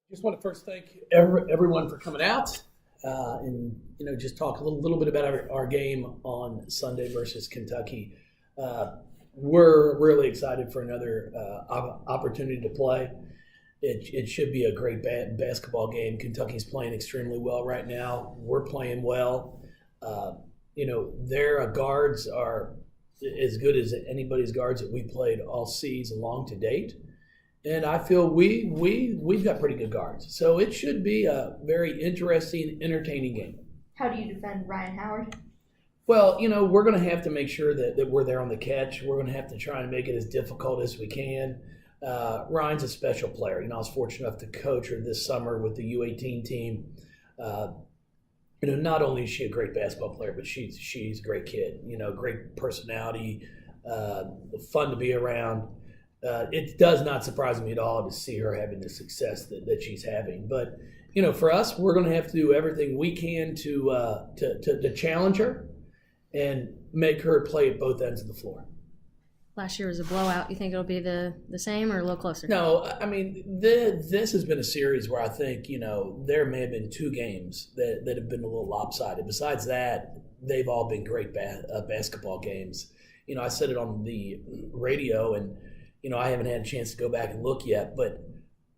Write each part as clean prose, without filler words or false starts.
Just want to first thank everyone for coming out and just talk a little bit about our game on Sunday versus Kentucky. We're really excited for another opportunity to play. It should be a great basketball game. Kentucky's playing extremely well right now. We're playing well. Their guards are as good as anybody's guards that we played all season long to date. And I feel we've got pretty good guards. So it should be a very interesting, entertaining game. How do you defend Ryan Howard? Well, we're going to have to make sure that we're there on the catch. We're going to have to try and make it as difficult as we can. Ryan's a special player. I was fortunate enough to coach her this summer with the U18 team. Not only is she a great basketball player, but she's a great kid. Great personality, fun to be around. It does not surprise me at all to see her having the success that she's having. But for us, we're going to have to do everything we can to challenge her and make her play at both ends of the floor. Last year was a blowout. You think it'll be the same or a little closer? No, this has been a series where I think there may have been two games that have been a little lopsided. Besides that, they've all been great basketball games. I said it on the radio, and I haven't had a chance to go back and look yet, but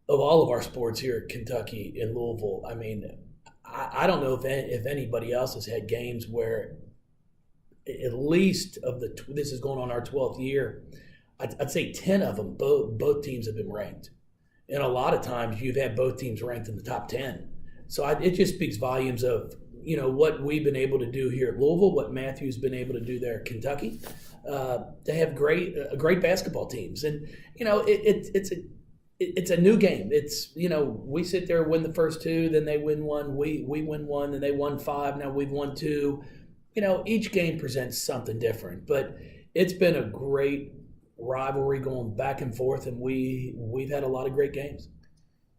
of all of our sports here at Kentucky and Louisville, I don't know if anybody else has had games where at least this is going on our 12th year, I'd say 10 of them, both teams have been ranked. And a lot of times you've had both teams ranked in the top 10. So it just speaks volumes of, what we've been able to do here at Louisville, what Matthew's been able to do there at Kentucky. They have great basketball teams. And, it's a new game. It's, we sit there and win the first two, then they win one, we win one, then they won five, now we've won two. Each game presents something different, but it's been a great rivalry going back and forth, and we've had a lot of great games.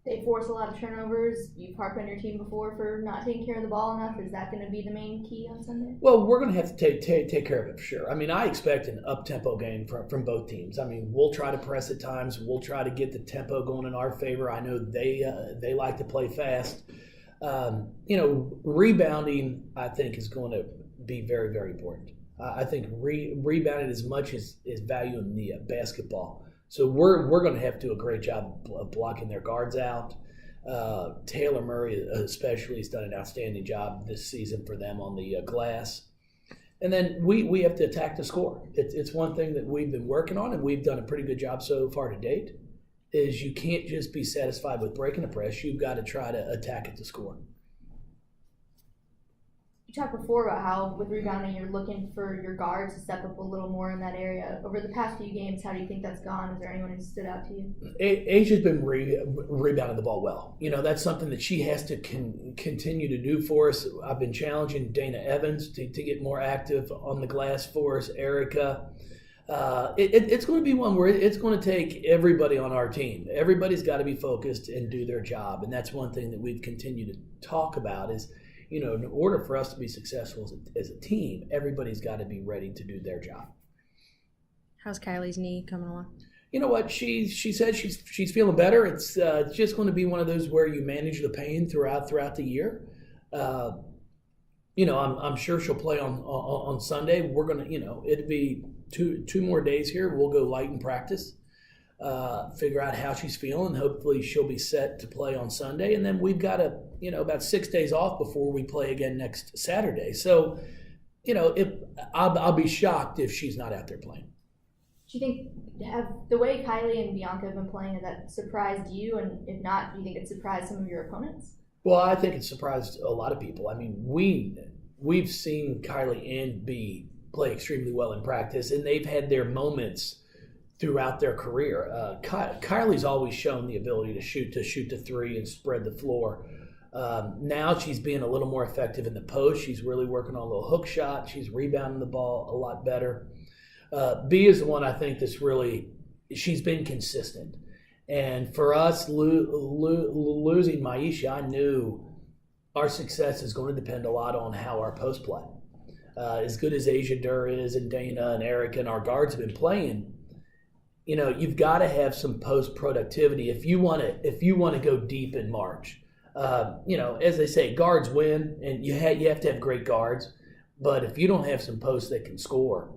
They force a lot of turnovers. You've harped on your team before for not taking care of the ball enough. Is that going to be the main key on Sunday? Well, we're going to have to take care of it for sure. I expect an up-tempo game from both teams. We'll try to press at times. We'll try to get the tempo going in our favor. I know they like to play fast. Rebounding, I think, is going to be very, very important. I think rebounding as much as value in the basketball. So we're going to have to do a great job of blocking their guards out. Taylor Murray especially has done an outstanding job this season for them on the glass. And then we have to attack the score. It's one thing that we've been working on, and we've done a pretty good job so far to date, is you can't just be satisfied with breaking the press. You've got to try to attack at the score. You talked before about how with rebounding you're looking for your guards to step up a little more in that area. Over the past few games, how do you think that's gone? Is there anyone who stood out to you? Asia's been rebounding the ball well. That's something that she has to continue to do for us. I've been challenging Dana Evans to get more active on the glass for us, Erica. It's going to be one where it's going to take everybody on our team. Everybody's got to be focused and do their job. And that's one thing that we've continued to talk about is, in order for us to be successful as a team, everybody's got to be ready to do their job. How's Kylie's knee coming along? You know what? She said she's feeling better. It's just going to be one of those where you manage the pain throughout the year. I'm sure she'll play on Sunday. We're going to, it'll be two more days here. We'll go light in practice, figure out how she's feeling. Hopefully she'll be set to play on Sunday. And then we've got about 6 days off before we play again next Saturday. So, I'll be shocked if she's not out there playing. Do you think the way Kylie and Bianca have been playing, has that surprised you? And if not, do you think it surprised some of your opponents? Well, I think it surprised a lot of people. We've seen Kylie and B play extremely well in practice, and they've had their moments throughout their career. Kylie's always shown the ability to shoot the three and spread the floor. Now she's being a little more effective in the post. She's really working on a little hook shot. She's rebounding the ball a lot better. B is the one I think that's really, she's been consistent. And for us, losing Maisha, I knew our success is going to depend a lot on how our post play. As good as Asia Durr is and Dana and Eric and our guards have been playing, you've got to have some post productivity if you want to go deep in March. As they say, guards win, and you have to have great guards. But if you don't have some posts that can score,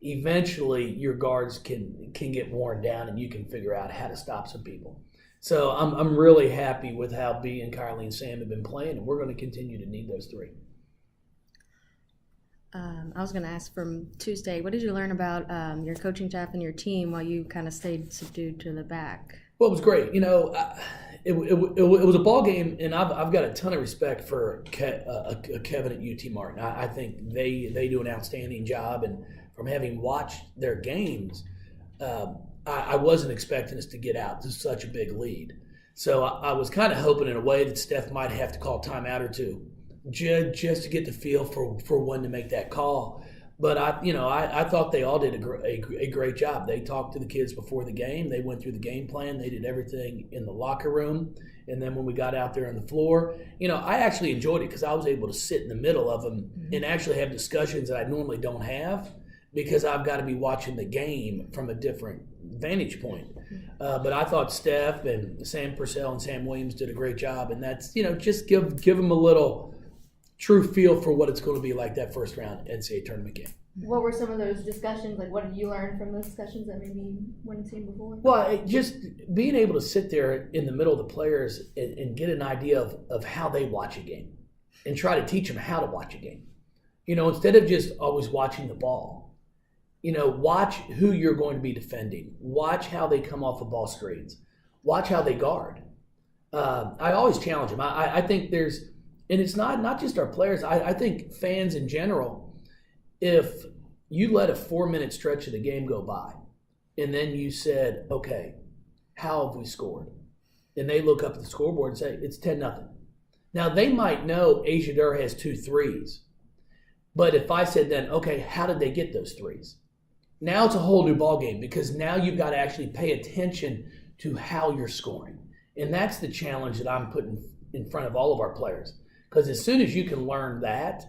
eventually your guards can get worn down, and you can figure out how to stop some people. So I'm really happy with how B and Kylie and Sam have been playing, and we're going to continue to need those three. I was going to ask from Tuesday, what did you learn about your coaching staff and your team while you kind of stayed subdued to the back? Well, it was great. It was a ball game, and I've got a ton of respect for Kevin at UT Martin. I think they do an outstanding job, and from having watched their games, I wasn't expecting us to get out to such a big lead. So I was kind of hoping in a way that Steph might have to call timeout or two, just to get the feel for when to make that call. But I thought they all did a great job. They talked to the kids before the game. They went through the game plan. They did everything in the locker room. And then when we got out there on the floor, I actually enjoyed it because I was able to sit in the middle of them and actually have discussions that I normally don't have because I've got to be watching the game from a different vantage point. But I thought Steph and Sam Purcell and Sam Williams did a great job. And that's, just give them a little true feel for what it's going to be like that first round NCAA tournament game. What were some of those discussions? Like, what did you learn from those discussions that maybe you wouldn't seen before? Well, just being able to sit there in the middle of the players and get an idea of how they watch a game and try to teach them how to watch a game. Instead of just always watching the ball, watch who you're going to be defending. Watch how they come off of ball screens. Watch how they guard. I always challenge them. I think there's – and it's not just our players. I think fans in general, if you let a 4-minute stretch of the game go by and then you said, okay, how have we scored? And they look up at the scoreboard and say, it's 10-0. Now, they might know Asia Durr has 2 threes. But if I said then, okay, how did they get those threes? Now it's a whole new ballgame because now you've got to actually pay attention to how you're scoring. And that's the challenge that I'm putting in front of all of our players. Because as soon as you can learn that,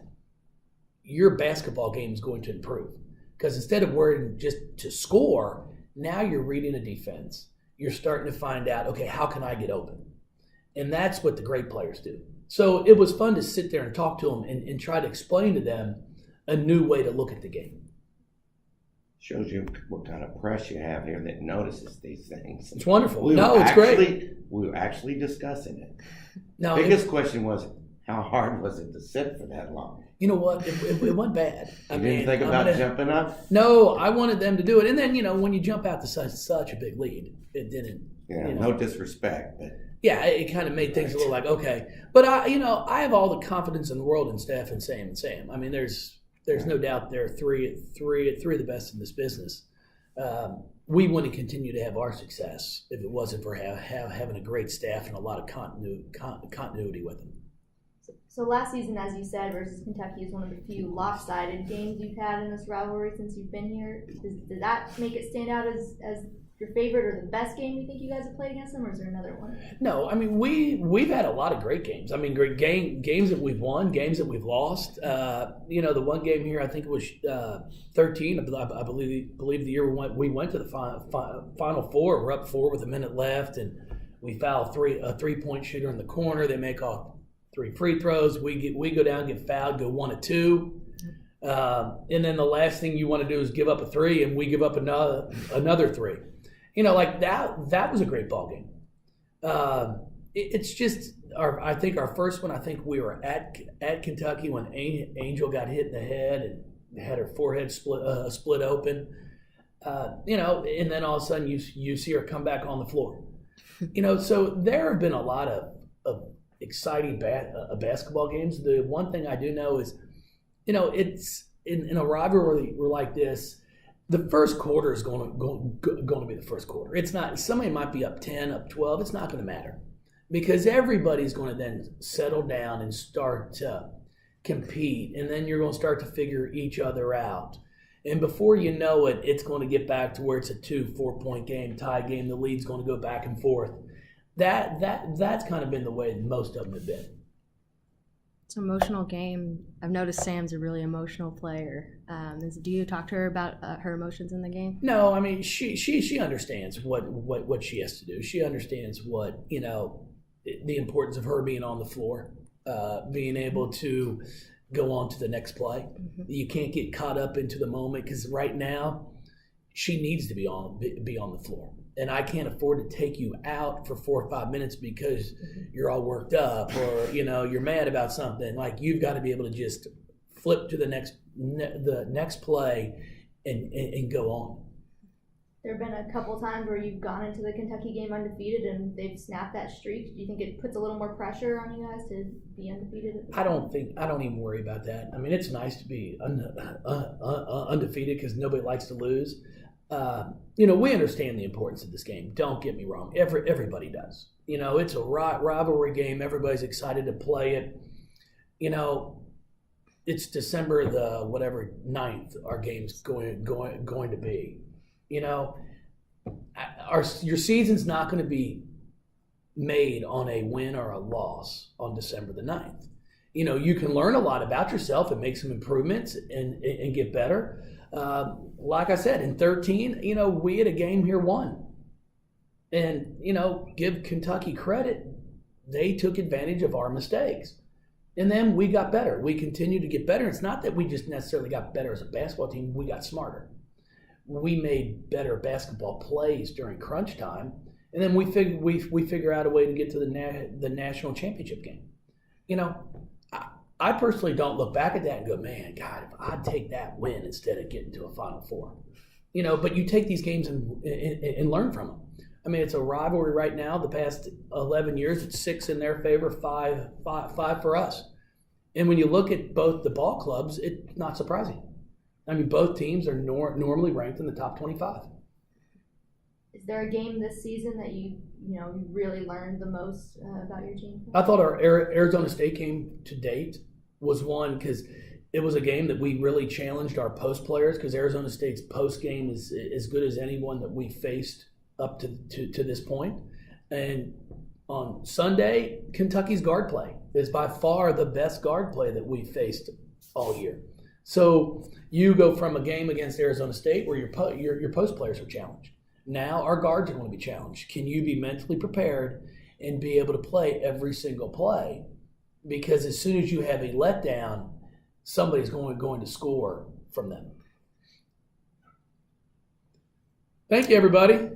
your basketball game is going to improve. Because instead of worrying just to score, now you're reading a defense. You're starting to find out, okay, how can I get open? And that's what the great players do. So it was fun to sit there and talk to them and try to explain to them a new way to look at the game. Shows you what kind of press you have here that notices these things. It's wonderful. It's great. We were actually discussing it. No, biggest question was, how hard was it to sit for that long? You know what? It went bad. You didn't think about jumping up? No, I wanted them to do it. And then, when you jump out to such a big lead, it didn't. Yeah, no disrespect, but yeah, it kind of made things a little like, okay. But I have all the confidence in the world in Steph and Sam. I mean, there's no doubt they're three of the best in this business. We wouldn't continue to have our success if it wasn't for having a great staff and a lot of continuity with them. So last season, as you said, versus Kentucky is one of the few lopsided games you've had in this rivalry since you've been here. Does that make it stand out as your favorite or the best game you think you guys have played against them, or is there another one? No, I mean, we've had a lot of great games. I mean, great games that we've won, games that we've lost. The one game here, I think it was 13. I believe the year we went to the Final Four. We're up 4 with a minute left, and we foul a 3-point shooter in the corner. They make off 3 free throws. We go down, get fouled, go 1 of 2. And then the last thing you want to do is give up a 3, and we give up another 3. Like that was a great ball game. It's just I think our first one. I think we were at Kentucky when Angel got hit in the head and had her forehead split open. And then all of a sudden you see her come back on the floor. So there have been a lot of exciting basketball games. The one thing I do know is, it's in a rivalry like this. The first quarter is going to be the first quarter. It's not. Somebody might be up 10, up 12. It's not going to matter because everybody's going to then settle down and start to compete, and then you're going to start to figure each other out. And before you know it, it's going to get back to where it's a 2-4 point game, tie game. The lead's going to go back and forth. That's kind of been the way most of them have been. It's an emotional game. I've noticed Sam's a really emotional player. Do you talk to her about her emotions in the game? No, I mean she understands what she has to do. She understands what the importance of her being on the floor, being able to go on to the next play. Mm-hmm. You can't get caught up into the moment because right now she needs to be on the floor. And I can't afford to take you out for 4 or 5 minutes because you're all worked up or you're mad about something. Like, you've got to be able to just flip to the next play and go on. There have been a couple times where you've gone into the Kentucky game undefeated and they've snapped that streak. Do you think it puts a little more pressure on you guys to be undefeated? I don't even worry about that. I mean, it's nice to be undefeated because nobody likes to lose. We understand the importance of this game. Don't get me wrong. Everybody does. It's a rivalry game. Everybody's excited to play it. It's December the 9th. Our game's going to be. Your season's not going to be made on a win or a loss on December the 9th. You can learn a lot about yourself and make some improvements and get better. Like I said, in 13, we had a game here won. And, give Kentucky credit. They took advantage of our mistakes. And then we got better. We continued to get better. It's not that we just necessarily got better as a basketball team. We got smarter. We made better basketball plays during crunch time. And then we figure out a way to get to the national championship game. I personally don't look back at that and go, man, God, if I'd take that win instead of getting to a Final Four. But you take these games and learn from them. I mean, it's a rivalry right now. The past 11 years, it's 6 in their favor, 5 for us. And when you look at both the ball clubs, it's not surprising. I mean, both teams are normally ranked in the top 25. Is there a game this season that you really learned the most about your team? I thought our Arizona State game to date was one because it was a game that we really challenged our post players because Arizona State's post game is as good as anyone that we faced up to this point. And on Sunday, Kentucky's guard play is by far the best guard play that we faced all year. So you go from a game against Arizona State where your post players are challenged. Now our guards are going to be challenged. Can you be mentally prepared and be able to play every single play? Because as soon as you have a letdown, somebody's going to score from them. Thank you, everybody.